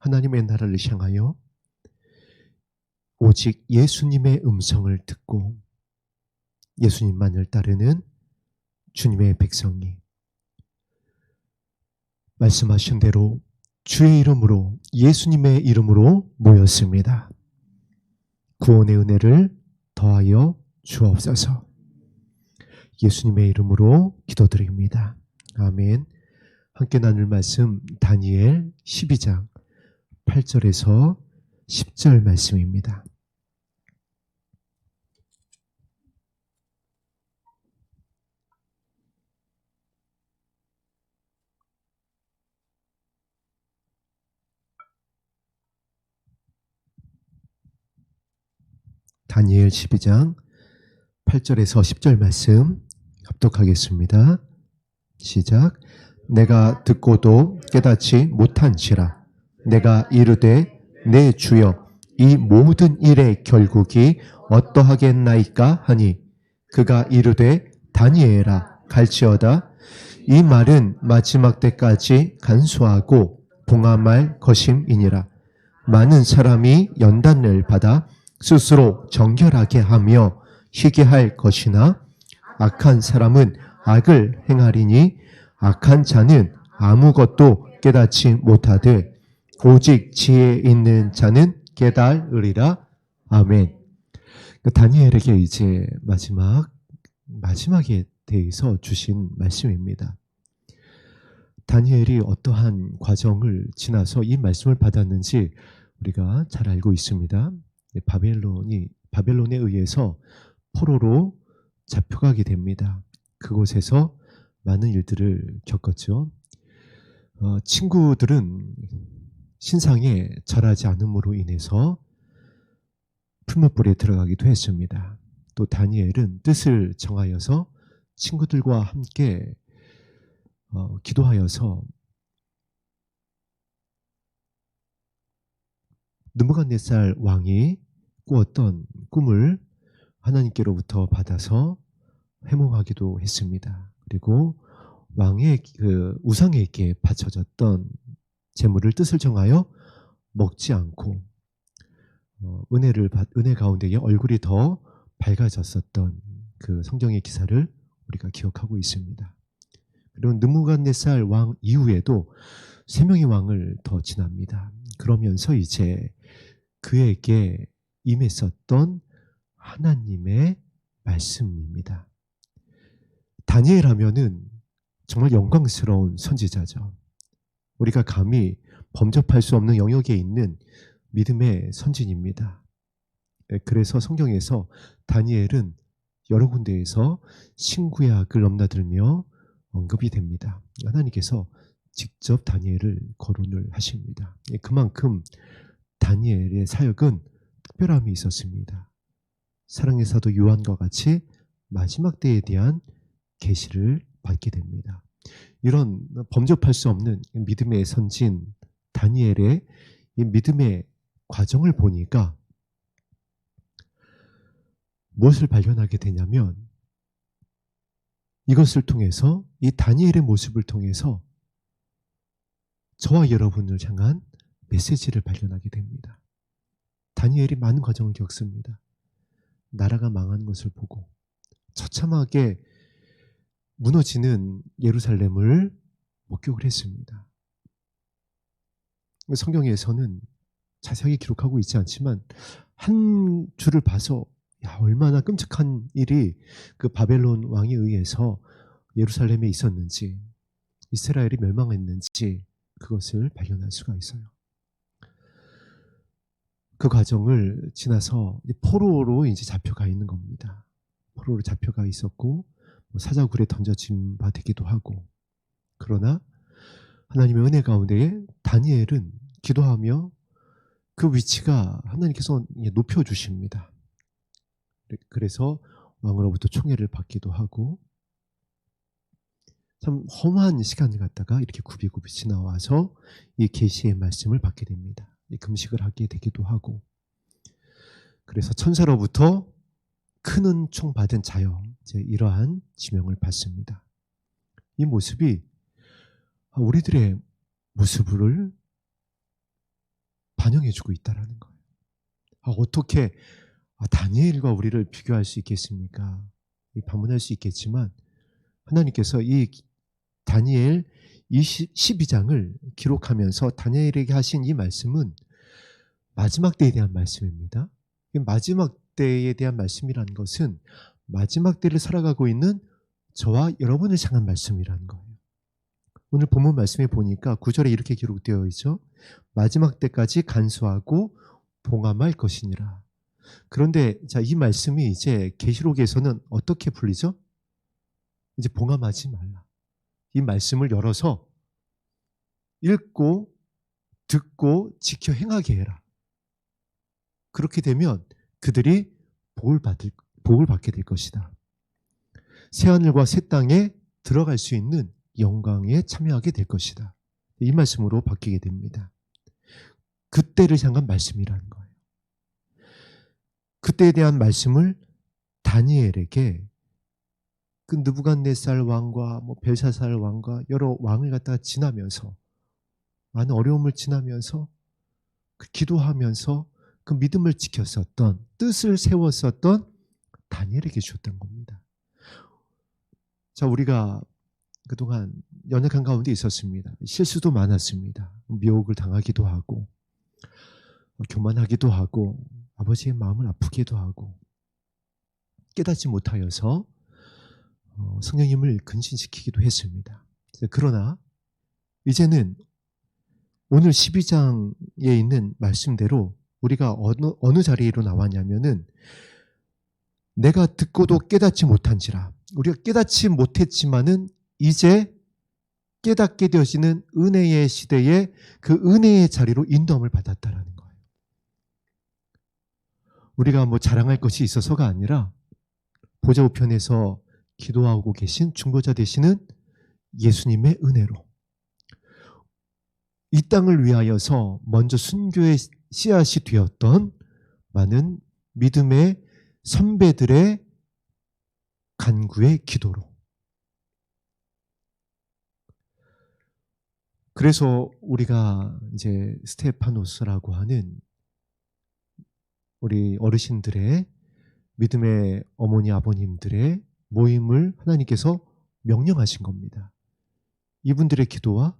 하나님의 나라를 향하여 오직 예수님의 음성을 듣고 예수님만을 따르는 주님의 백성이 말씀하신 대로 주의 이름으로, 예수님의 이름으로 모였습니다. 구원의 은혜를 더하여 주옵소서. 예수님의 이름으로 기도드립니다. 아멘. 함께 나눌 말씀 다니엘 12장 8절에서 10절 말씀입니다. 다니엘 12장 8절에서 10절 말씀 합독하겠습니다. 시작. 내가 듣고도 깨닫지 못한지라. 내가 이르되 내 주여 이 모든 일의 결국이 어떠하겠나이까 하니 그가 이르되 다니엘아 갈지어다. 이 말은 마지막 때까지 간수하고 봉함할 것임이니라. 많은 사람이 연단을 받아 스스로 정결하게 하며 희게 할 것이나 악한 사람은 악을 행하리니 악한 자는 아무것도 깨닫지 못하되 오직 지혜 있는 자는 깨달으리라. 아멘. 다니엘에게 이제 마지막에 대해서 주신 말씀입니다. 다니엘이 어떠한 과정을 지나서 이 말씀을 받았는지 우리가 잘 알고 있습니다. 바벨론에 의해서 포로로 잡혀가게 됩니다. 그곳에서 많은 일들을 겪었죠. 친구들은 신상에 절하지 않음으로 인해서 풀무불에 들어가기도 했습니다. 또 다니엘은 뜻을 정하여서 친구들과 함께 기도하여서 느부갓네살 왕이 꾸었던 꿈을 하나님께로부터 받아서 회몽하기도 했습니다. 그리고 왕의 그 우상에게 바쳐졌던 재물을 뜻을 정하여 먹지 않고 은혜 가운데에 얼굴이 더 밝아졌었던 그 성경의 기사를 우리가 기억하고 있습니다. 그리고 느부갓네살 왕 이후에도 3명의 왕을 더 지납니다. 그러면서 이제 그에게 임했었던 하나님의 말씀입니다. 다니엘 하면은 정말 영광스러운 선지자죠. 우리가 감히 범접할 수 없는 영역에 있는 믿음의 선진입니다. 그래서 성경에서 다니엘은 여러 군데에서 신구약을 넘나들며 언급이 됩니다. 하나님께서 직접 다니엘을 거론을 하십니다. 그만큼 다니엘의 사역은 특별함이 있었습니다. 사랑의 사도 요한과 같이 마지막 때에 대한 계시를 받게 됩니다. 이런 범접할 수 없는 믿음의 선진 다니엘의 이 믿음의 과정을 보니까 무엇을 발견하게 되냐면 이것을 통해서 이 다니엘의 모습을 통해서 저와 여러분을 향한 메시지를 발견하게 됩니다. 다니엘이 많은 과정을 겪습니다. 나라가 망한 것을 보고 처참하게 무너지는 예루살렘을 목격을 했습니다. 성경에서는 자세하게 기록하고 있지 않지만 한 줄을 봐서 얼마나 끔찍한 일이 그 바벨론 왕에 의해서 예루살렘에 있었는지, 이스라엘이 멸망했는지 그것을 발견할 수가 있어요. 그 과정을 지나서 포로로 이제 잡혀가 있는 겁니다. 포로로 잡혀가 있었고 사자굴에 던져진 바 되기도 하고, 그러나 하나님의 은혜 가운데에 다니엘은 기도하며 그 위치가 하나님께서 높여주십니다. 그래서 왕으로부터 총애를 받기도 하고 참 험한 시간을 갖다가 이렇게 굽이굽이 지나와서 이 계시의 말씀을 받게 됩니다. 금식을 하게 되기도 하고, 그래서 천사로부터 큰 은총 받은 자여, 이러한 지명을 받습니다. 이 모습이 우리들의 모습을 반영해주고 있다라는 거예요. 어떻게 다니엘과 우리를 비교할 수 있겠습니까? 반문할 수 있겠지만 하나님께서 이 다니엘 12장을 기록하면서 다니엘에게 하신 이 말씀은 마지막 때에 대한 말씀입니다. 마지막 때에 대한 말씀이라는 것은 마지막 때를 살아가고 있는 저와 여러분을 향한 말씀이라는 거예요. 오늘 본문 말씀에 보니까 9절에 이렇게 기록되어 있죠. 마지막 때까지 간수하고 봉함할 것이니라. 그런데 이 말씀이 이제 계시록에서는 어떻게 풀리죠? 이제 봉함하지 말라. 이 말씀을 열어서 읽고 듣고 지켜 행하게 해라. 그렇게 되면 그들이 복을 받게 될 것이다. 새하늘과 새 땅에 들어갈 수 있는 영광에 참여하게 될 것이다. 이 말씀으로 바뀌게 됩니다. 그때를 향한 말씀이라는 거예요. 그때에 대한 말씀을 다니엘에게 그 느부갓네살 왕과 벨사살 왕과 여러 왕을 갖다가 지나면서 많은 어려움을 지나면서 기도하면서 그 믿음을 지켰었던 뜻을 세웠었던 다니엘에게 주었던 겁니다. 자, 우리가 그동안 연약한 가운데 있었습니다. 실수도 많았습니다. 미혹을 당하기도 하고 교만하기도 하고 아버지의 마음을 아프기도 하고 깨닫지 못하여서 성령님을 근신시키기도 했습니다. 그러나 이제는 오늘 12장에 있는 말씀대로 우리가 어느 자리로 나왔냐면은 내가 듣고도 깨닫지 못한지라, 우리가 깨닫지 못했지만은 이제 깨닫게 되어지는 은혜의 시대에 그 은혜의 자리로 인도함을 받았다라는 거예요. 우리가 자랑할 것이 있어서가 아니라 보좌 우편에서 기도하고 계신 중보자 되시는 예수님의 은혜로 이 땅을 위하여서 먼저 순교의 씨앗이 되었던 많은 믿음의 선배들의 간구의 기도로, 그래서 우리가 이제 스테파노스라고 하는 우리 어르신들의 믿음의 어머니 아버님들의 모임을 하나님께서 명령하신 겁니다. 이분들의 기도와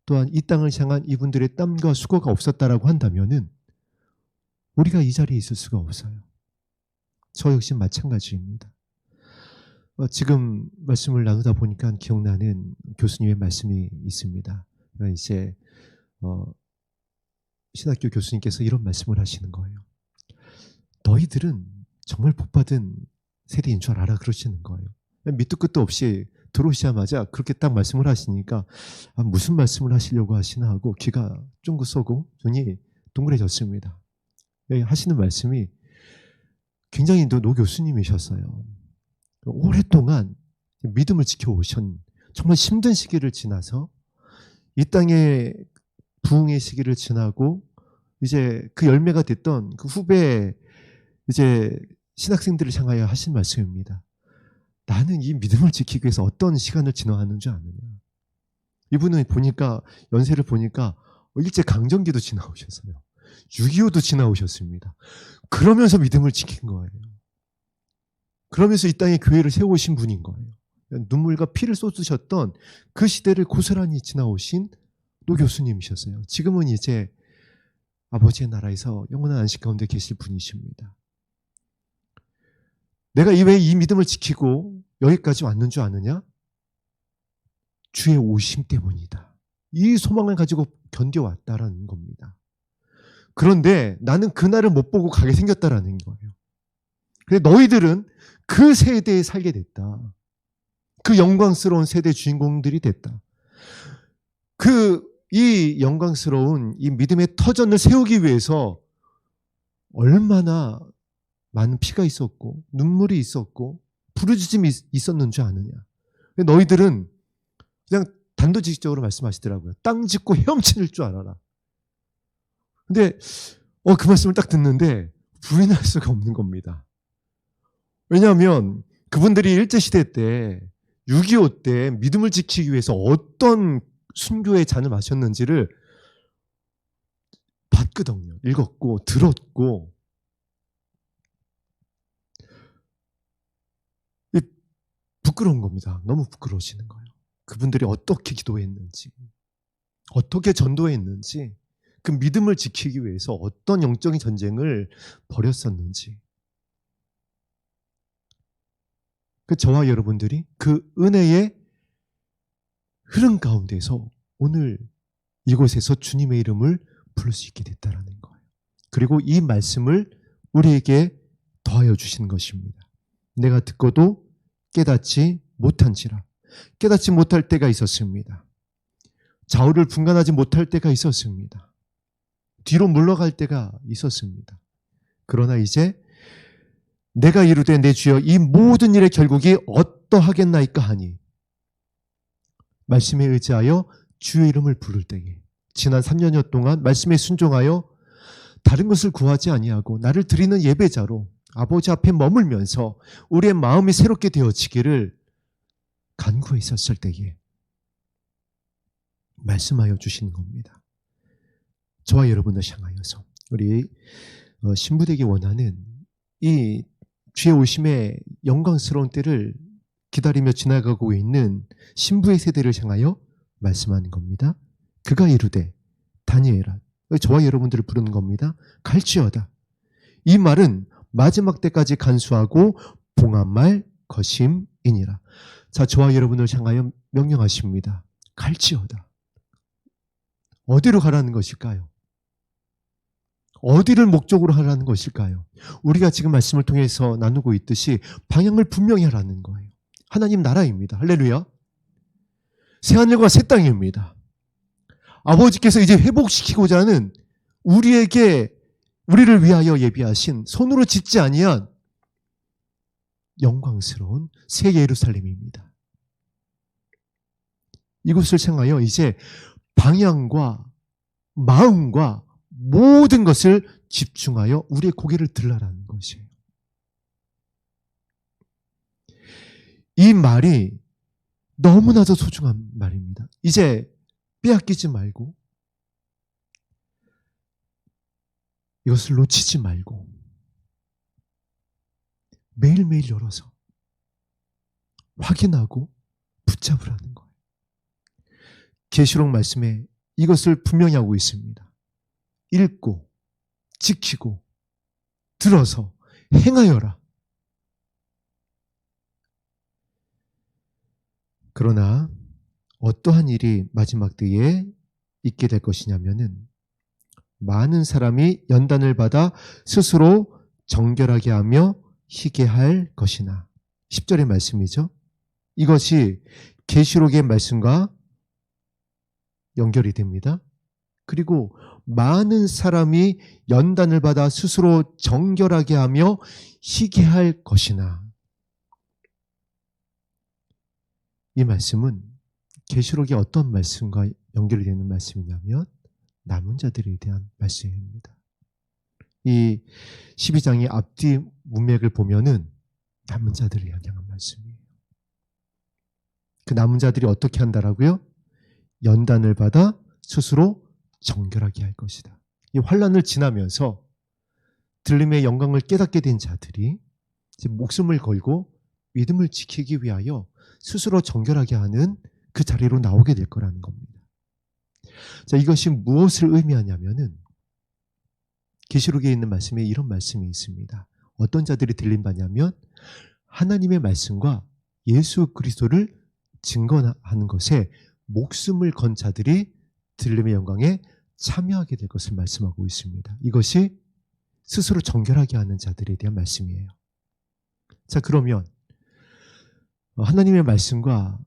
또한 이 땅을 향한 이분들의 땀과 수고가 없었다라고 한다면은 우리가 이 자리에 있을 수가 없어요. 저 역시 마찬가지입니다. 지금 말씀을 나누다 보니까 기억나는 교수님의 말씀이 있습니다. 이제 신학교 교수님께서 이런 말씀을 하시는 거예요. 너희들은 정말 복받은 세대인 줄 알아, 그러시는 거예요. 밑도 끝도 없이 들어오시자마자 그렇게 딱 말씀을 하시니까 무슨 말씀을 하시려고 하시나 하고 귀가 쫑긋 쏘고 눈이 동그래졌습니다. 하시는 말씀이 굉장히 노 교수님이셨어요. 오랫동안 믿음을 지켜오신 정말 힘든 시기를 지나서 이 땅의 부흥의 시기를 지나고 이제 그 열매가 됐던 그 후배 이제 신학생들을 향하여 하신 말씀입니다. 나는 이 믿음을 지키기 위해서 어떤 시간을 지나왔는 줄 아느냐. 이분은 보니까 연세를 보니까 일제 강점기도 지나오셨어요. 6.25도 지나오셨습니다. 그러면서 믿음을 지킨 거예요. 그러면서 이 땅에 교회를 세우신 분인 거예요. 눈물과 피를 쏟으셨던 그 시대를 고스란히 지나오신 노 교수님이셨어요. 지금은 이제 아버지의 나라에서 영원한 안식 가운데 계실 분이십니다. 내가 왜 이 믿음을 지키고 여기까지 왔는 줄 아느냐? 주의 오심 때문이다. 이 소망을 가지고 견뎌왔다라는 겁니다. 그런데 나는 그날을 못 보고 가게 생겼다라는 거예요. 그런데 너희들은 그 세대에 살게 됐다. 그 영광스러운 세대 주인공들이 됐다. 이 영광스러운 이 믿음의 터전을 세우기 위해서 얼마나 많은 피가 있었고 눈물이 있었고 부르짖음이 있었는 줄 아느냐. 너희들은 그냥 단도직입적으로 말씀하시더라고요. 땅 짚고 헤엄칠 줄 알아라. 근데 그 말씀을 딱 듣는데 부인할 수가 없는 겁니다. 왜냐하면 그분들이 일제시대 때 6.25 때 믿음을 지키기 위해서 어떤 순교의 잔을 마셨는지를 했거든요. 읽었고 들었고 부끄러운 겁니다. 너무 부끄러우시는 거예요. 그분들이 어떻게 기도했는지, 어떻게 전도했는지, 그 믿음을 지키기 위해서 어떤 영적인 전쟁을 벌였었는지, 그 저와 여러분들이 그 은혜의 흐름 가운데서 오늘 이곳에서 주님의 이름을 부를 수 있게 됐다는 거예요. 그리고 이 말씀을 우리에게 더하여 주신 것입니다. 내가 듣고도 깨닫지 못한지라. 깨닫지 못할 때가 있었습니다. 좌우를 분간하지 못할 때가 있었습니다. 뒤로 물러갈 때가 있었습니다. 그러나 이제 내가 이르되 내 주여 이 모든 일의 결국이 어떠하겠나이까 하니 말씀에 의지하여 주의 이름을 부를 때에 지난 3년여 동안 말씀에 순종하여 다른 것을 구하지 아니하고 나를 드리는 예배자로 아버지 앞에 머물면서 우리의 마음이 새롭게 되어지기를 간구했었을 때에 말씀하여 주시는 겁니다. 저와 여러분을 향하여서 우리 신부되기 원하는 이 주의 오심의 영광스러운 때를 기다리며 지나가고 있는 신부의 세대를 향하여 말씀하는 겁니다. 그가 이르되 다니엘아, 저와 여러분들을 부르는 겁니다. 갈지어다. 이 말은 마지막 때까지 간수하고 봉합말 것임이니라. 자, 저와 여러분을 향하여 명령하십니다. 갈지어다. 어디로 가라는 것일까요? 어디를 목적으로 하라는 것일까요? 우리가 지금 말씀을 통해서 나누고 있듯이 방향을 분명히 하라는 거예요. 하나님 나라입니다. 할렐루야. 새하늘과 새 땅입니다. 아버지께서 이제 회복시키고자 하는 우리를 위하여 예비하신 손으로 짓지 아니한 영광스러운 새 예루살렘입니다. 이곳을 향하여 이제 방향과 마음과 모든 것을 집중하여 우리의 고개를 들라라는 것이에요. 이 말이 너무나도 소중한 말입니다. 이제 빼앗기지 말고 이것을 놓치지 말고 매일매일 열어서 확인하고 붙잡으라는 거예요. 계시록 말씀에 이것을 분명히 하고 있습니다. 읽고 지키고 들어서 행하여라. 그러나 어떠한 일이 마지막 때에 있게 될 것이냐면은 많은 사람이 연단을 받아 스스로 정결하게 하며 희게 할 것이나 10절의 말씀이죠. 이것이 계시록의 말씀과 연결이 됩니다. 그리고 많은 사람이 연단을 받아 스스로 정결하게 하며 희게 할 것이나 이 말씀은 계시록의 어떤 말씀과 연결이 되는 말씀이냐면 남은 자들에 대한 말씀입니다. 이 12장의 앞뒤 문맥을 보면은 남은 자들을 향한 말씀이에요. 그 남은 자들이 어떻게 한다라고요? 연단을 받아 스스로 정결하게 할 것이다. 이 환난을 지나면서 들림의 영광을 깨닫게 된 자들이 이제 목숨을 걸고 믿음을 지키기 위하여 스스로 정결하게 하는 그 자리로 나오게 될 거라는 겁니다. 자, 이것이 무엇을 의미하냐면은 계시록에 있는 말씀에 이런 말씀이 있습니다. 어떤 자들이 들림받냐면 하나님의 말씀과 예수 그리스도를 증거하는 것에 목숨을 건 자들이 들림의 영광에 참여하게 될 것을 말씀하고 있습니다. 이것이 스스로 정결하게 하는 자들에 대한 말씀이에요. 자, 그러면 하나님의 말씀과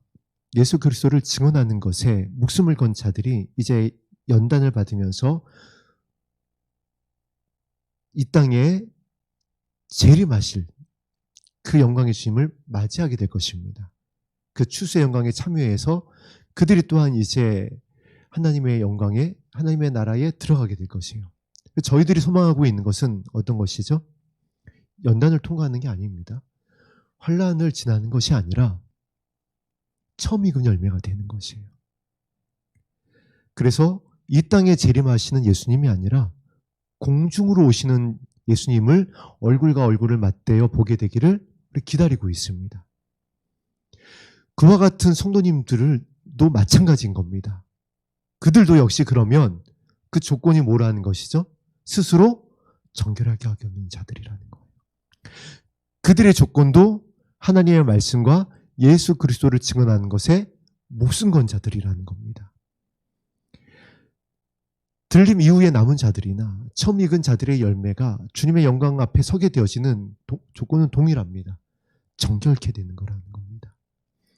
예수 그리스도를 증언하는 것에 목숨을 건 자들이 이제 연단을 받으면서 이 땅에 재림하실 그 영광의 주님을 맞이하게 될 것입니다. 그 추수의 영광에 참여해서 그들이 또한 이제 하나님의 영광에 하나님의 나라에 들어가게 될 것이에요. 저희들이 소망하고 있는 것은 어떤 것이죠? 연단을 통과하는 게 아닙니다. 환난을 지나는 것이 아니라 처음 익은 열매가 되는 것이에요. 그래서 이 땅에 재림하시는 예수님이 아니라 공중으로 오시는 예수님을 얼굴과 얼굴을 맞대어 보게 되기를 기다리고 있습니다. 그와 같은 성도님들도 마찬가지인 겁니다. 그들도 역시 그러면 그 조건이 뭐라는 것이죠? 스스로 정결하게 하겠는 자들이라는 거예요. 그들의 조건도 하나님의 말씀과 예수 그리스도를 증언하는 것에 목숨 건 자들이라는 겁니다. 들림 이후에 남은 자들이나 처음 익은 자들의 열매가 주님의 영광 앞에 서게 되어지는 조건은 동일합니다. 정결케 되는 거라는 겁니다.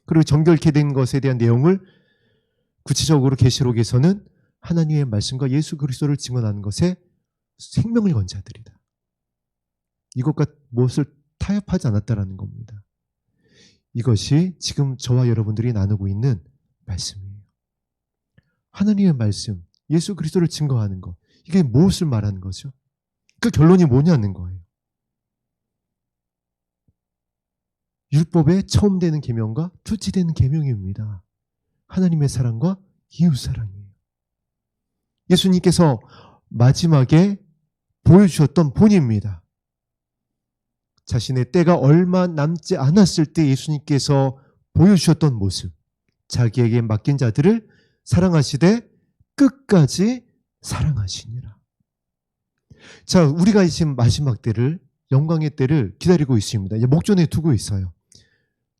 그리고 정결케 된 것에 대한 내용을 구체적으로 계시록에서는 하나님의 말씀과 예수 그리스도를 증언하는 것에 생명을 건 자들이다. 이것과 무엇을 타협하지 않았다라는 겁니다. 이것이 지금 저와 여러분들이 나누고 있는 말씀이에요. 하나님의 말씀, 예수 그리스도를 증거하는 것, 이게 무엇을 말하는 거죠? 그 결론이 뭐냐는 거예요. 율법의 처음 되는 계명과 둘째 되는 계명입니다. 하나님의 사랑과 이웃 사랑이에요. 예수님께서 마지막에 보여주셨던 본입니다. 자신의 때가 얼마 남지 않았을 때 예수님께서 보여주셨던 모습, 자기에게 맡긴 자들을 사랑하시되 끝까지 사랑하시니라. 자, 우리가 지금 마지막 때를, 영광의 때를 기다리고 있습니다. 이제 목전에 두고 있어요.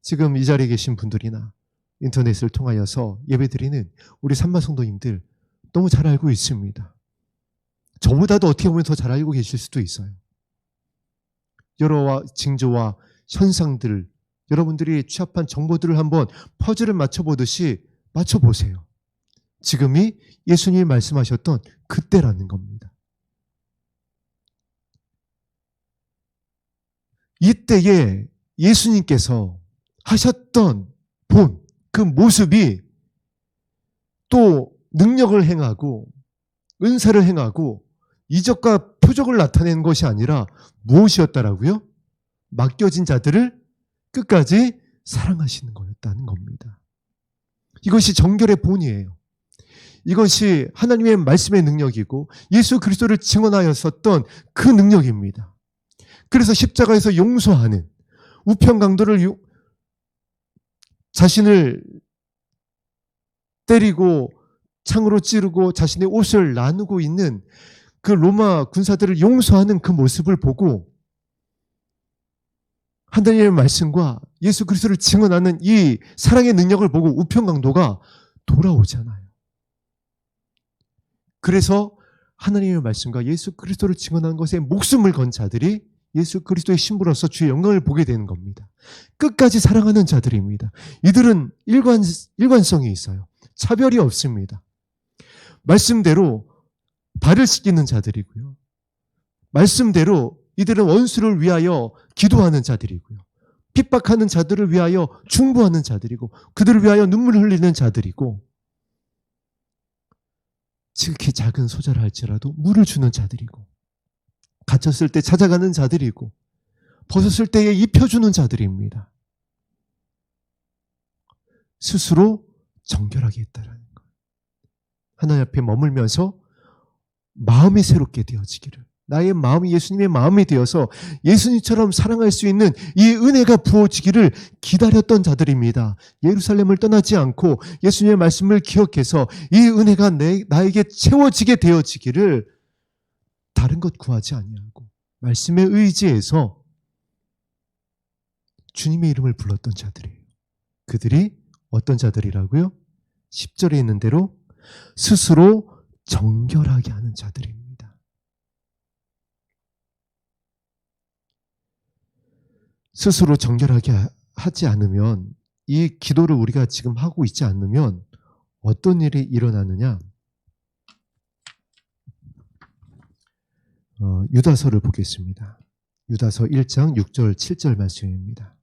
지금 이 자리에 계신 분들이나 인터넷을 통하여서 예배드리는 우리 삼마 성도님들 너무 잘 알고 있습니다. 저보다도 어떻게 보면 더 잘 알고 계실 수도 있어요. 여러 징조와 현상들, 여러분들이 취합한 정보들을 한번 퍼즐을 맞춰보듯이 맞춰보세요. 지금이 예수님이 말씀하셨던 그때라는 겁니다. 이때에 예수님께서 하셨던 본, 그 모습이 또 능력을 행하고 은사를 행하고 이적과 표적을 나타내는 것이 아니라 무엇이었다라고요? 맡겨진 자들을 끝까지 사랑하시는 거였다는 겁니다. 이것이 정결의 본이에요. 이것이 하나님의 말씀의 능력이고 예수 그리스도를 증언하였었던 그 능력입니다. 그래서 십자가에서 용서하는, 우편 강도를 자신을 때리고 창으로 찌르고 자신의 옷을 나누고 있는 그 로마 군사들을 용서하는 그 모습을 보고 하나님의 말씀과 예수 그리스도를 증언하는 이 사랑의 능력을 보고 우편 강도가 돌아오잖아요. 그래서 하나님의 말씀과 예수 그리스도를 증언하는 것에 목숨을 건 자들이 예수 그리스도의 신부로서 주의 영광을 보게 되는 겁니다. 끝까지 사랑하는 자들입니다. 이들은 일관성이 있어요. 차별이 없습니다. 말씀대로 발을 씻기는 자들이고요. 말씀대로 이들은 원수를 위하여 기도하는 자들이고요. 핍박하는 자들을 위하여 중보하는 자들이고 그들을 위하여 눈물을 흘리는 자들이고 지극히 작은 소자라 할지라도 물을 주는 자들이고 갇혔을 때 찾아가는 자들이고 벗었을 때에 입혀주는 자들입니다. 스스로 정결하게 했다라는 거예요. 하나님 앞에 머물면서 마음이 새롭게 되어지기를, 나의 마음이 예수님의 마음이 되어서 예수님처럼 사랑할 수 있는 이 은혜가 부어지기를 기다렸던 자들입니다. 예루살렘을 떠나지 않고 예수님의 말씀을 기억해서 이 은혜가 나에게 채워지게 되어지기를 다른 것 구하지 아니하고 말씀에 의지해서 주님의 이름을 불렀던 자들이에요. 그들이 어떤 자들이라고요? 10절에 있는 대로 스스로 정결하게 하는 자들입니다. 스스로 정결하게 하지 않으면, 이 기도를 우리가 지금 하고 있지 않으면 어떤 일이 일어나느냐? 유다서를 보겠습니다. 유다서 1장 6절 7절 말씀입니다.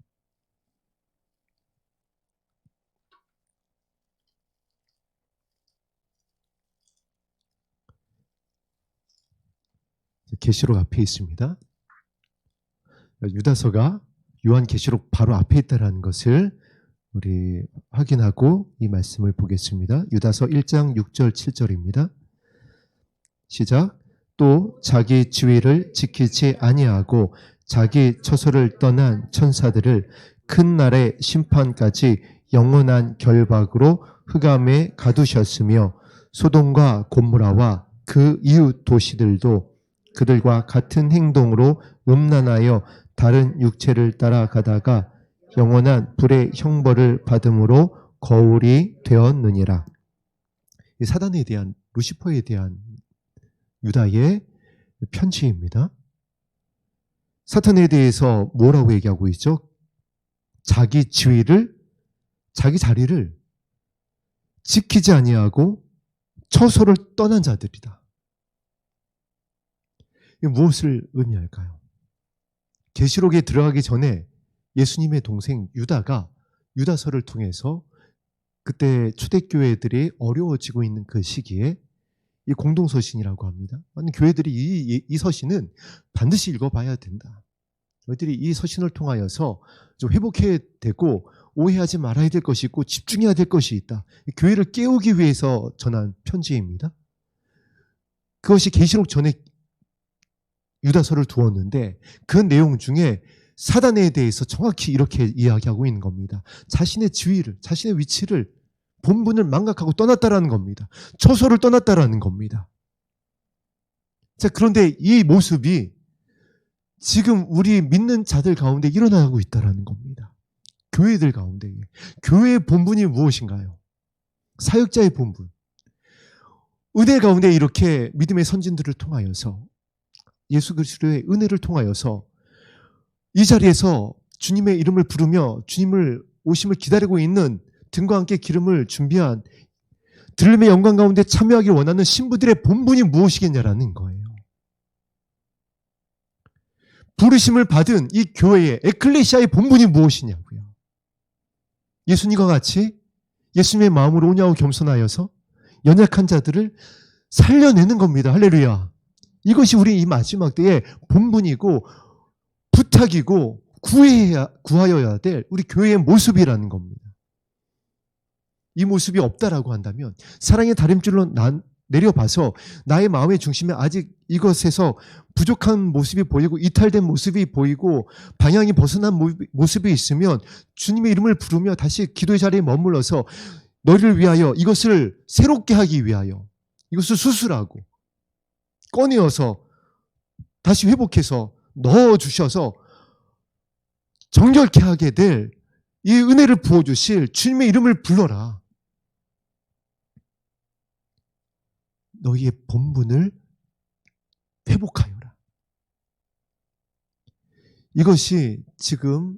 계시록 앞에 있습니다. 유다서가 요한계시록 바로 앞에 있다는 것을 우리 확인하고 이 말씀을 보겠습니다. 유다서 1장 6절 7절입니다. 시작. 또 자기 지위를 지키지 아니하고 자기 처소를 떠난 천사들을 큰 날의 심판까지 영원한 결박으로 흑암에 가두셨으며 소돔과 고모라와 그 이웃 도시들도 그들과 같은 행동으로 음란하여 다른 육체를 따라가다가 영원한 불의 형벌을 받음으로 거울이 되었느니라. 이 사단에 대한, 루시퍼에 대한 유다의 편지입니다. 사탄에 대해서 뭐라고 얘기하고 있죠? 자기 지위를, 자기 자리를 지키지 아니하고 처소를 떠난 자들이다. 이게 무엇을 의미할까요? 계시록에 들어가기 전에 예수님의 동생 유다가 유다서를 통해서 그때 초대교회들이 어려워지고 있는 그 시기에 이 공동서신이라고 합니다. 아니, 교회들이 이 서신은 반드시 읽어봐야 된다. 너희들이 이 서신을 통하여서 좀 회복해야 되고 오해하지 말아야 될 것이 있고 집중해야 될 것이 있다. 교회를 깨우기 위해서 전한 편지입니다. 그것이 계시록 전에 유다서를 두었는데 그 내용 중에 사단에 대해서 정확히 이렇게 이야기하고 있는 겁니다. 자신의 지위를, 자신의 위치를, 본분을 망각하고 떠났다라는 겁니다. 처소를 떠났다라는 겁니다. 자, 그런데 이 모습이 지금 우리 믿는 자들 가운데 일어나고 있다라는 겁니다. 교회들 가운데. 교회의 본분이 무엇인가요? 사역자의 본분. 은혜 가운데 이렇게 믿음의 선진들을 통하여서 예수 그리스도의 은혜를 통하여서 이 자리에서 주님의 이름을 부르며 주님을 오심을 기다리고 있는 등과 함께 기름을 준비한 들림의 영광 가운데 참여하길 원하는 신부들의 본분이 무엇이겠냐라는 거예요. 부르심을 받은 이 교회의 에클레시아의 본분이 무엇이냐고요. 예수님과 같이 예수님의 마음으로 온유하고 겸손하여서 연약한 자들을 살려내는 겁니다. 할렐루야. 이것이 우리 이 마지막 때의 본분이고 부탁이고 구하여야 될 우리 교회의 모습이라는 겁니다. 이 모습이 없다라고 한다면 사랑의 다림줄로 내려봐서 나의 마음의 중심에 아직 이것에서 부족한 모습이 보이고 이탈된 모습이 보이고 방향이 벗어난 모습이 있으면 주님의 이름을 부르며 다시 기도의 자리에 머물러서 너희를 위하여 이것을 새롭게 하기 위하여 이것을 수술하고 꺼내어서 다시 회복해서 넣어주셔서 정결케 하게 될 이 은혜를 부어주실 주님의 이름을 불러라. 너희의 본분을 회복하여라. 이것이 지금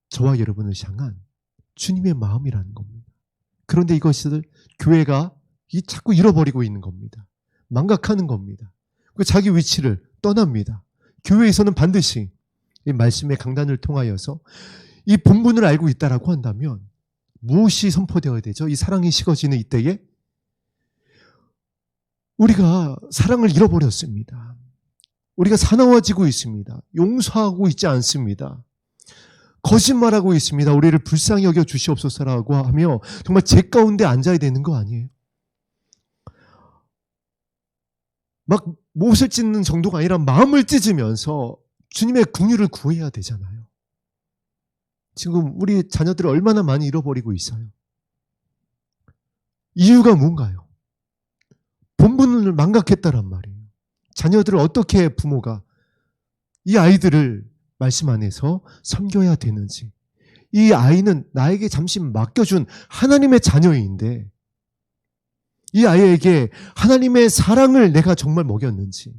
저와 여러분을 향한 주님의 마음이라는 겁니다. 그런데 이것을 교회가 자꾸 잃어버리고 있는 겁니다. 망각하는 겁니다. 자기 위치를 떠납니다. 교회에서는 반드시 이 말씀의 강단을 통하여서 이 본분을 알고 있다라고 한다면 무엇이 선포되어야 되죠? 이 사랑이 식어지는 이때에 우리가 사랑을 잃어버렸습니다. 우리가 사나워지고 있습니다. 용서하고 있지 않습니다. 거짓말하고 있습니다. 우리를 불쌍히 여겨 주시옵소서라고 하며 정말 제 가운데 앉아야 되는 거 아니에요? 막 못을 찢는 정도가 아니라 마음을 찢으면서 주님의 긍휼을 구해야 되잖아요. 지금 우리 자녀들을 얼마나 많이 잃어버리고 있어요. 이유가 뭔가요? 본분을 망각했다란 말이에요. 자녀들을 어떻게 부모가 이 아이들을 말씀 안에서 섬겨야 되는지, 이 아이는 나에게 잠시 맡겨준 하나님의 자녀인데 이 아이에게 하나님의 사랑을 내가 정말 먹였는지.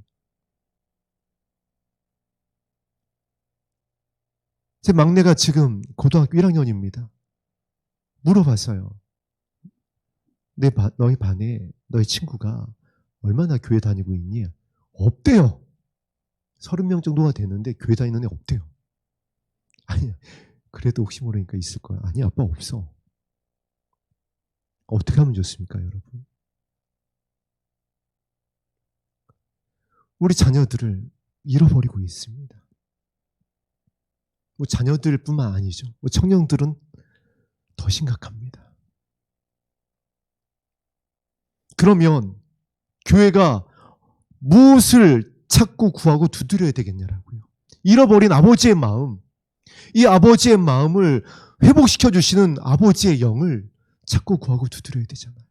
제 막내가 지금 고등학교 1학년입니다. 물어봤어요. 너희 반에 너희 친구가 얼마나 교회 다니고 있니? 없대요. 30명 정도가 되는데 교회 다니는 애 없대요. 아니야. 그래도 혹시 모르니까 있을 거야. 아니, 아빠 없어. 어떻게 하면 좋습니까, 여러분? 우리 자녀들을 잃어버리고 있습니다. 뭐 자녀들뿐만 아니죠. 뭐 청년들은 더 심각합니다. 그러면 교회가 무엇을 찾고 구하고 두드려야 되겠냐라고요. 잃어버린 아버지의 마음, 이 아버지의 마음을 회복시켜 주시는 아버지의 영을 찾고 구하고 두드려야 되잖아요.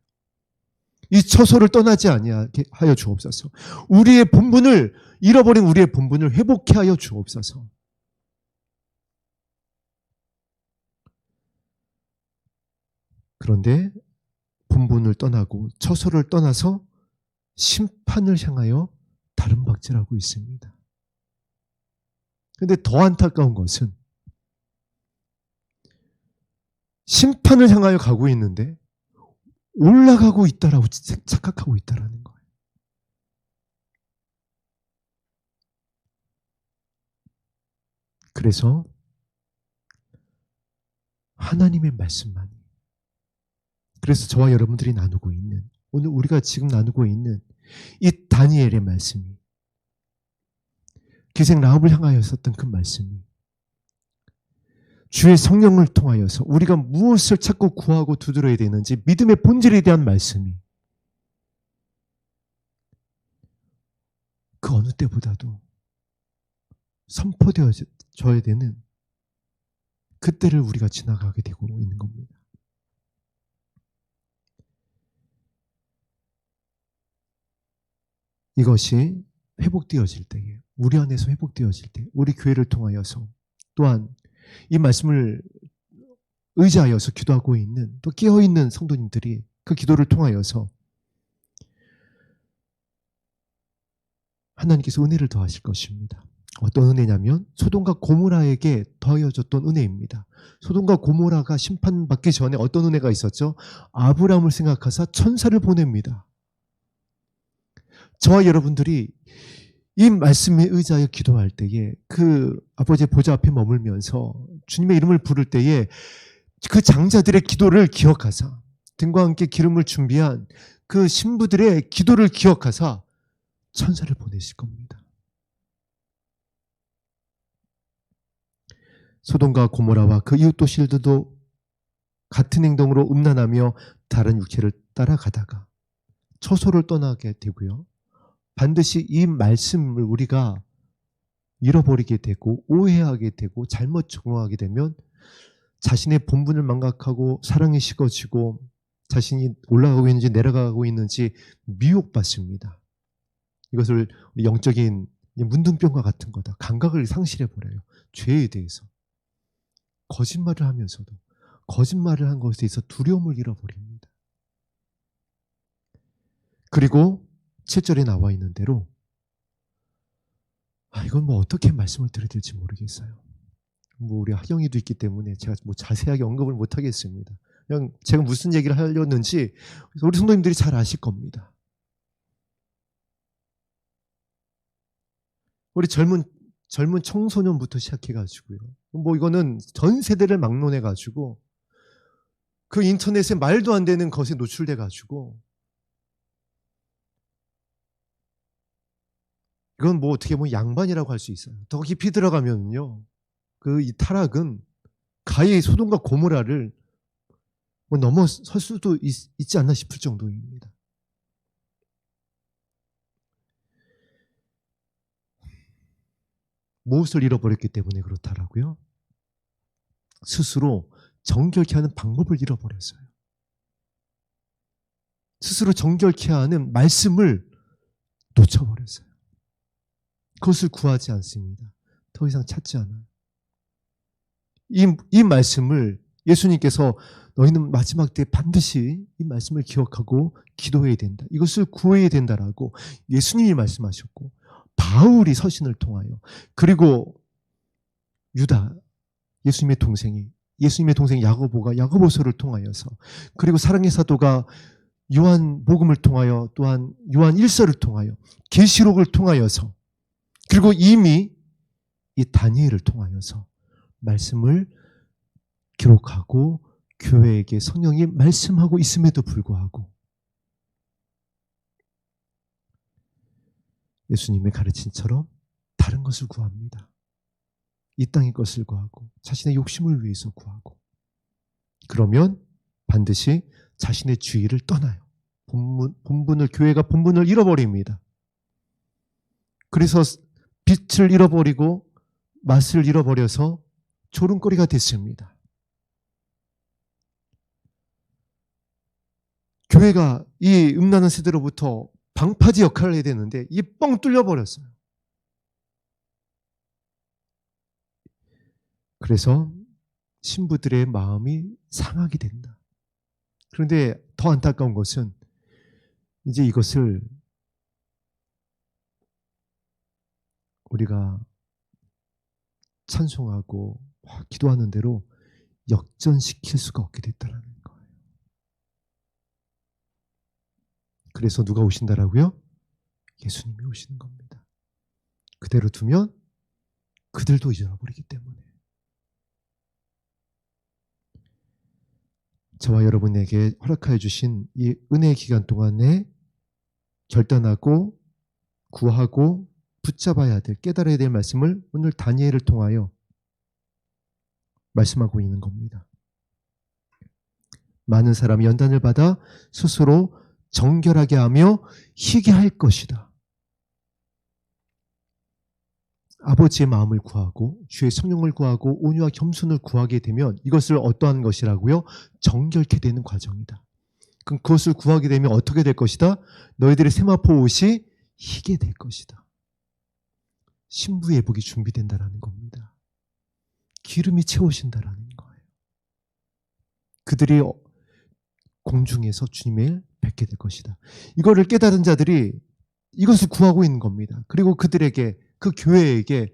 이 처소를 떠나지 아니하게 하여 주옵소서. 우리의 본분을, 잃어버린 우리의 본분을 회복해 하여 주옵소서. 그런데 본분을 떠나고 처소를 떠나서 심판을 향하여 다른 박질하고 있습니다. 그런데 더 안타까운 것은 심판을 향하여 가고 있는데 올라가고 있다라고 착각하고 있다라는 거예요. 그래서 하나님의 말씀만이, 그래서 저와 여러분들이 나누고 있는, 오늘 우리가 지금 나누고 있는 이 다니엘의 말씀이, 기생 라합을 향하여 썼던 그 말씀이 주의 성령을 통하여서 우리가 무엇을 찾고 구하고 두드려야 되는지 믿음의 본질에 대한 말씀이 그 어느 때보다도 선포되어져야 되는 그때를 우리가 지나가게 되고 있는 겁니다. 이것이 회복되어질 때에, 우리 안에서 회복되어질 때, 우리 교회를 통하여서 또한 이 말씀을 의지하여서 기도하고 있는, 또 깨어있는 성도님들이 그 기도를 통하여서 하나님께서 은혜를 더하실 것입니다. 어떤 은혜냐면 소돔과 고모라에게 더하여졌던 은혜입니다. 소돔과 고모라가 심판받기 전에 어떤 은혜가 있었죠? 아브라함을 생각하사 천사를 보냅니다. 저와 여러분들이 이 말씀에 의지하여 기도할 때에, 그 아버지의 보좌 앞에 머물면서 주님의 이름을 부를 때에 그 장자들의 기도를 기억하사, 등과 함께 기름을 준비한 그 신부들의 기도를 기억하사 천사를 보내실 겁니다. 소돔과 고모라와 그 이웃 도시들도 같은 행동으로 음란하며 다른 육체를 따라가다가 처소를 떠나게 되고요. 반드시 이 말씀을 우리가 잃어버리게 되고 오해하게 되고 잘못 적용하게 되면 자신의 본분을 망각하고 사랑이 식어지고 자신이 올라가고 있는지 내려가고 있는지 미혹받습니다. 이것을 영적인 문둥병과 같은 거다. 감각을 상실해버려요. 죄에 대해서. 거짓말을 하면서도 거짓말을 한 것에 대해서 두려움을 잃어버립니다. 그리고 7절에 나와 있는 대로, 이건 뭐 어떻게 말씀을 드려야 될지 모르겠어요. 우리 하경이도 있기 때문에 제가 자세하게 언급을 못 하겠습니다. 그냥 제가 무슨 얘기를 하려는지 우리 성도님들이 잘 아실 겁니다. 우리 젊은 청소년부터 시작해가지고요. 이거는 전 세대를 막론해가지고 그 인터넷에 말도 안 되는 것에 노출돼가지고, 이건 어떻게 보면 양반이라고 할 수 있어요. 더 깊이 들어가면요, 이 타락은 가히 소돔과 고모라를 넘어설 수도 있지 않나 싶을 정도입니다. 무엇을 잃어버렸기 때문에 그렇다라고요? 스스로 정결케 하는 방법을 잃어버렸어요. 스스로 정결케 하는 말씀을 놓쳐버렸어요. 그것을 구하지 않습니다. 더 이상 찾지 않아요. 이 말씀을 예수님께서 너희는 마지막 때 반드시 이 말씀을 기억하고 기도해야 된다. 이것을 구해야 된다라고 예수님이 말씀하셨고, 바울이 서신을 통하여, 그리고 유다, 예수님의 동생 야고보가 야고보서를 통하여서, 그리고 사랑의 사도가 요한복음을 통하여, 또한 요한 1서를 통하여, 계시록을 통하여서, 그리고 이미 이 다니엘을 통하여서 말씀을 기록하고 교회에게 성령이 말씀하고 있음에도 불구하고 예수님의 가르침처럼 다른 것을 구합니다. 이 땅의 것을 구하고 자신의 욕심을 위해서 구하고, 그러면 반드시 자신의 주의를 떠나요. 교회가 본분을 잃어버립니다. 그래서 빛을 잃어버리고 맛을 잃어버려서 조롱거리가 됐습니다. 교회가 이 음란한 세대로부터 방파제 역할을 해야 되는데 이 뻥 뚫려버렸어요. 그래서 신부들의 마음이 상하게 된다. 그런데 더 안타까운 것은 이제 이것을 우리가 찬송하고 기도하는 대로 역전시킬 수가 없게 됐다는 거예요. 그래서 누가 오신다라고요? 예수님이 오시는 겁니다. 그대로 두면 그들도 잊어버리기 때문에. 저와 여러분에게 허락하여 주신 이 은혜의 기간 동안에 결단하고 구하고 붙잡아야 될, 깨달아야 될 말씀을 오늘 다니엘을 통하여 말씀하고 있는 겁니다. 많은 사람이 연단을 받아 스스로 정결하게 하며 희게 할 것이다. 아버지의 마음을 구하고 주의 성령을 구하고 온유와 겸손을 구하게 되면 이것을 어떠한 것이라고요? 정결케 되는 과정이다. 그럼 그것을 구하게 되면 어떻게 될 것이다? 너희들의 세마포 옷이 희게 될 것이다. 신부 예복이 준비된다라는 겁니다. 기름이 채워진다라는 거예요. 그들이 공중에서 주님을 뵙게 될 것이다. 이거를 깨달은 자들이 이것을 구하고 있는 겁니다. 그리고 그들에게, 그 교회에게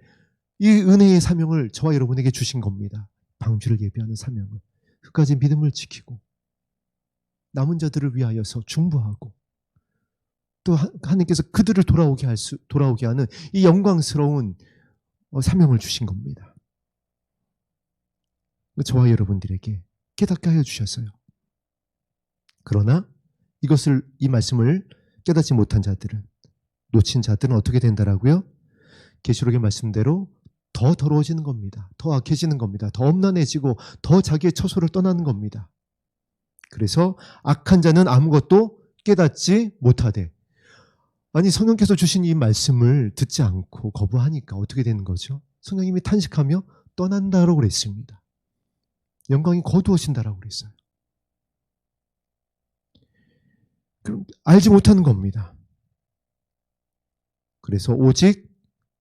이 은혜의 사명을 저와 여러분에게 주신 겁니다. 방주를 예비하는 사명을. 끝까지 믿음을 지키고 남은 자들을 위하여서 중보하고 또 하나님께서 그들을 돌아오게 하는 이 영광스러운 사명을 주신 겁니다. 저와 여러분들에게 깨닫게 하여 주셨어요. 그러나 이 말씀을 깨닫지 못한 자들은, 놓친 자들은 어떻게 된다라고요? 계시록의 말씀대로 더 더러워지는 겁니다. 더 악해지는 겁니다. 더 엄난해지고 더 자기의 처소를 떠나는 겁니다. 그래서 악한 자는 아무것도 깨닫지 못하되, 아니 성령께서 주신 이 말씀을 듣지 않고 거부하니까 어떻게 되는 거죠? 성령님이 탄식하며 떠난다라고 그랬습니다. 영광이 거두어진다라고 그랬어요. 그럼 알지 못하는 겁니다. 그래서 오직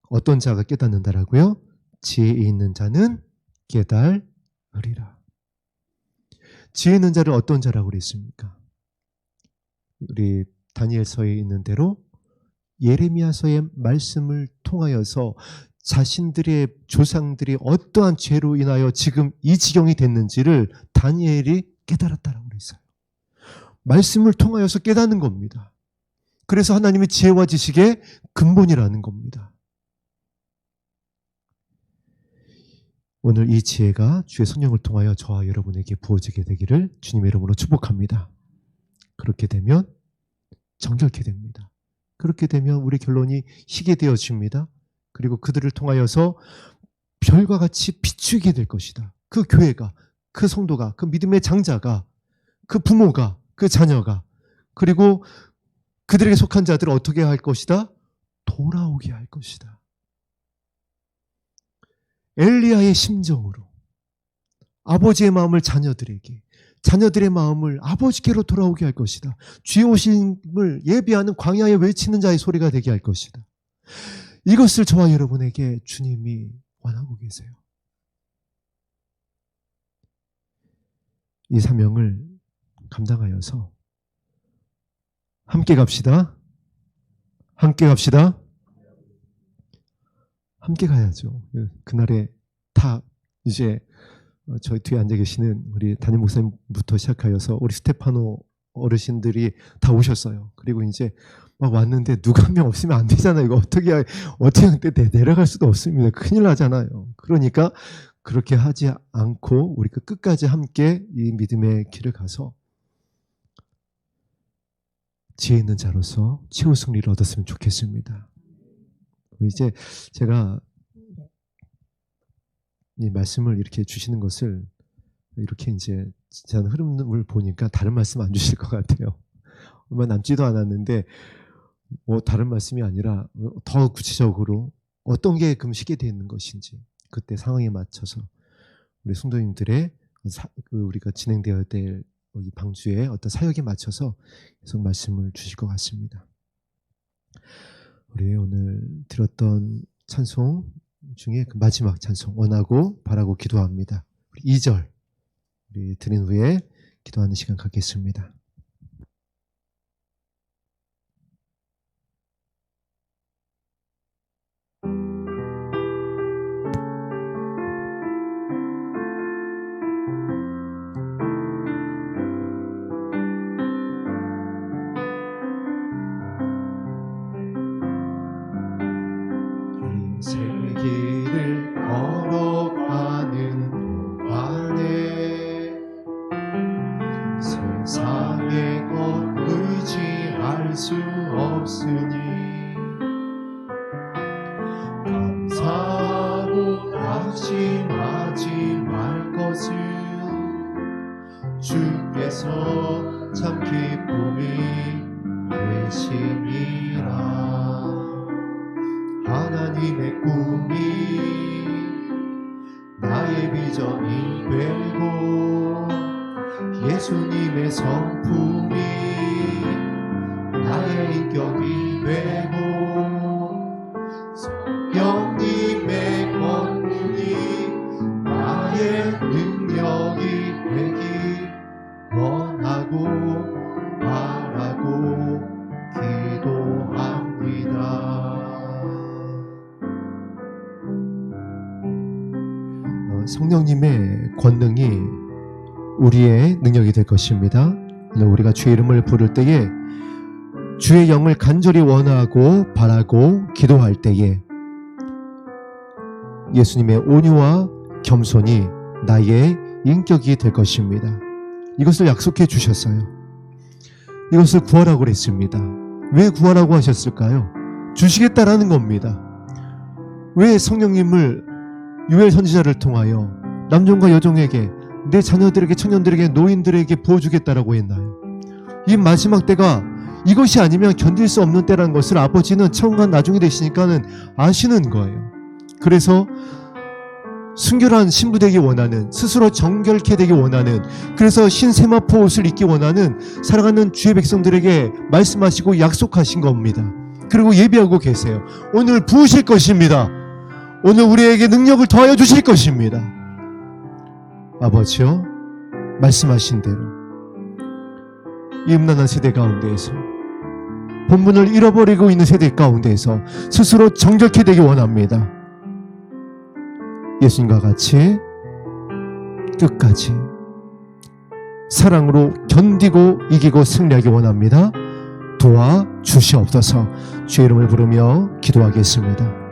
어떤 자가 깨닫는다라고요? 지혜 있는 자는 깨달으리라. 지혜 있는 자를 어떤 자라고 그랬습니까? 우리 다니엘서에 있는 대로 예레미야서의 말씀을 통하여서 자신들의 조상들이 어떠한 죄로 인하여 지금 이 지경이 됐는지를 다니엘이 깨달았다라고 그랬어요. 말씀을 통하여서 깨닫는 겁니다. 그래서 하나님의 지혜와 지식의 근본이라는 겁니다. 오늘 이 지혜가 주의 성령을 통하여 저와 여러분에게 부어지게 되기를 주님의 이름으로 축복합니다. 그렇게 되면 정결케 됩니다. 그렇게 되면 우리 결론이 희게 되어집니다. 그리고 그들을 통하여서 별과 같이 비추게 될 것이다. 그 교회가, 그 성도가, 그 믿음의 장자가, 그 부모가, 그 자녀가, 그리고 그들에게 속한 자들을 어떻게 할 것이다? 돌아오게 할 것이다. 엘리야의 심정으로 아버지의 마음을 자녀들에게, 자녀들의 마음을 아버지께로 돌아오게 할 것이다. 주의 오심을 예비하는 광야에 외치는 자의 소리가 되게 할 것이다. 이것을 저와 여러분에게 주님이 원하고 계세요. 이 사명을 감당하여서 함께 갑시다. 함께 갑시다. 함께 가야죠. 그날에 다 이제 저희 뒤에 앉아 계시는 우리 담임 목사님부터 시작하여서 우리 스테파노 어르신들이 다 오셨어요. 그리고 이제 막 왔는데 누가 한 명 없으면 안 되잖아요. 이거 어떻게 내려갈 수도 없습니다. 큰일 나잖아요. 그러니까 그렇게 하지 않고 우리가 끝까지 함께 이 믿음의 길을 가서 지혜 있는 자로서 최후 승리를 얻었으면 좋겠습니다. 이제 제가 이 말씀을 이렇게 주시는 것을 이렇게 이제 저는 흐름을 보니까 다른 말씀 안 주실 것 같아요. 얼마 남지도 않았는데 다른 말씀이 아니라 더 구체적으로 어떤 게 금식이 되는 것인지 그때 상황에 맞춰서 우리 성도님들의 우리가 진행되어야 될 이 방주의 어떤 사역에 맞춰서 계속 말씀을 주실 것 같습니다. 우리 오늘 들었던 찬송 중에 그 마지막 찬송 원하고 바라고 기도합니다. 2절 우리 드린 후에 기도하는 시간 갖겠습니다. 세기를 걸어가는 동안에 세상의 것 의지할 수 없으니 감사로 낙심하지 말 것을 주께서 참 기쁨이 되심이라. 하나님의 꿈이 나의 비전이 되고 예수님의 성품이 나의 인격이 되고 성령님의 권능이 나의 능력이 되기 원하고 바라고 기도합니다. 성령님의 권능이 우리의 능력이 될 것입니다. 우리가 주의 이름을 부를 때에 주의 영을 간절히 원하고 바라고 기도할 때에 예수님의 온유와 겸손이 나의 인격이 될 것입니다. 이것을 약속해 주셨어요. 이것을 구하라고 그랬습니다. 왜 구하라고 하셨을까요? 주시겠다라는 겁니다. 왜 성령님을 유엘 선지자를 통하여 남종과 여종에게 내 자녀들에게 청년들에게 노인들에게 부어주겠다라고 했나요? 이 마지막 때가 이것이 아니면 견딜 수 없는 때라는 것을 아버지는 차원간 나중에 되시니까는 아시는 거예요. 그래서 순결한 신부 되기 원하는, 스스로 정결케 되기 원하는, 그래서 흰세마포 옷을 입기 원하는 사랑하는 주의 백성들에게 말씀하시고 약속하신 겁니다. 그리고 예비하고 계세요. 오늘 부으실 것입니다. 오늘 우리에게 능력을 더하여 주실 것입니다. 아버지요, 말씀하신 대로 이 음란한 세대 가운데에서, 본분을 잃어버리고 있는 세대 가운데에서 스스로 정결케 되기 원합니다. 예수님과 같이 끝까지 사랑으로 견디고 이기고 승리하기 원합니다. 도와주시옵소서. 주의 이름을 부르며 기도하겠습니다.